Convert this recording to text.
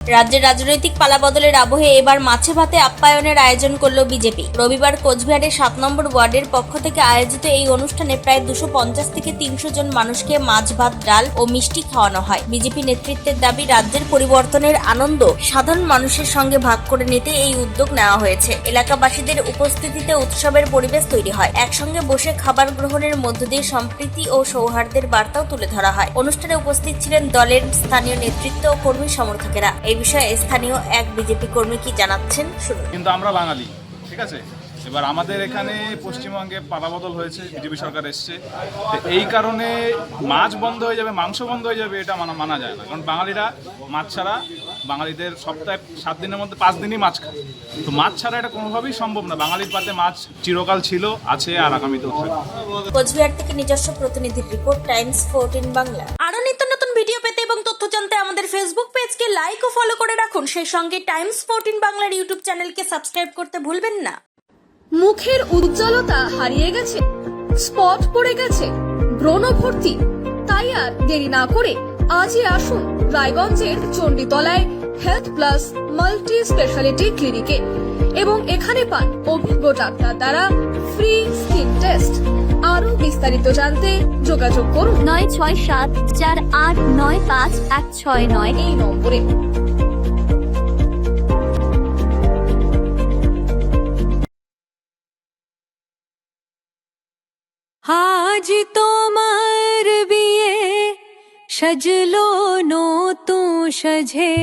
রাজ্যের রাজনৈতিক পালাবদলের আবহে এবার মাছে ভাতে আপ্যায়নের আয়োজন করল বিজেপি। রবিবার কোচবিহারের 7 নম্বর ওয়ার্ডের পক্ষ থেকে আয়োজিত এই অনুষ্ঠানে প্রায় 250 থেকে 300 জন মানুষকে মাছ ভাত ডাল ও মিষ্টি খাওয়ানো হয়। বিজেপি নেতৃত্বের দাবি, রাজ্যের পরিবর্তনের আনন্দ সাধারণ মানুষের সঙ্গে ভাগ করে নিতে এই উদ্যোগ নেওয়া হয়েছে। এলাকাবাসীদের উপস্থিতিতে উৎসবের পরিবেশ তৈরি হয়। একসঙ্গে বসে খাবার গ্রহণের মধ্য দিয়ে সম্প্রীতি ও সৌহার্দ্যের বার্তাও তুলে ধরা হয়। অনুষ্ঠানে উপস্থিত ছিলেন দলের স্থানীয় নেতৃত্ব ও কর্মী সমর্থকেরা। এই বিষয়ে স্থানীয় এক বিজেপি কর্মী কি জানাচ্ছেন শুনুন। কিন্তু আমরা বাঙালি, ঠিক আছে। এবার আমাদের এখানে পশ্চিমবঙ্গে পালাবদল হয়েছে, বিজেপি সরকার এসছে, এই কারণে মাছ বন্ধ হয়ে যাবে, মাংস বন্ধ হয়ে যাবে, এটা মানা যায় না। কারণ বাঙালিরা মাছ ছাড়া, বাঙালিদের সপ্তাহে 7 দিনের মধ্যে 5 দিনই মাছ খায়। তো মাছ ছাড়া এটা কোনোভাবেই সম্ভব না। বাঙালির পাতে মাছ চিরকাল ছিল, আছে আর আগামীতেও থাকবে। কোচবিহার থেকে নিজস্ব প্রতিনিধির রিপোর্ট, টাইমস 14 বাংলা। আরো নিত্য নতুন ভিডিও পেতে এবং তথ্য জানতে আমাদের ফেসবুক পেজকে লাইক ও ফলো করে রাখুন। সেই সঙ্গে টাইমস 14 বাংলার ইউটিউব চ্যানেলকে সাবস্ক্রাইব করতে ভুলবেন না। মুখের উজ্জ্বলতা হারিয়ে গেছে, স্পট পড়ে গেছে, ব্রণ ভর্তি, তাই আর দেরি না করে আজই আসুন রায়গঞ্জের চণ্ডীতলায় হেলথ প্লাস মাল্টি স্পেশালিটি ক্লিনিকে এবং এখানে পান অভিজ্ঞ ডাক্তার দ্বারা ফ্রি স্কিন টেস্ট। আরো বিস্তারিত জানতে যোগাযোগ করুন 9674895169 এই নম্বরে। আজ তোমার বিয়ে, সাজলো নতুন সাজে।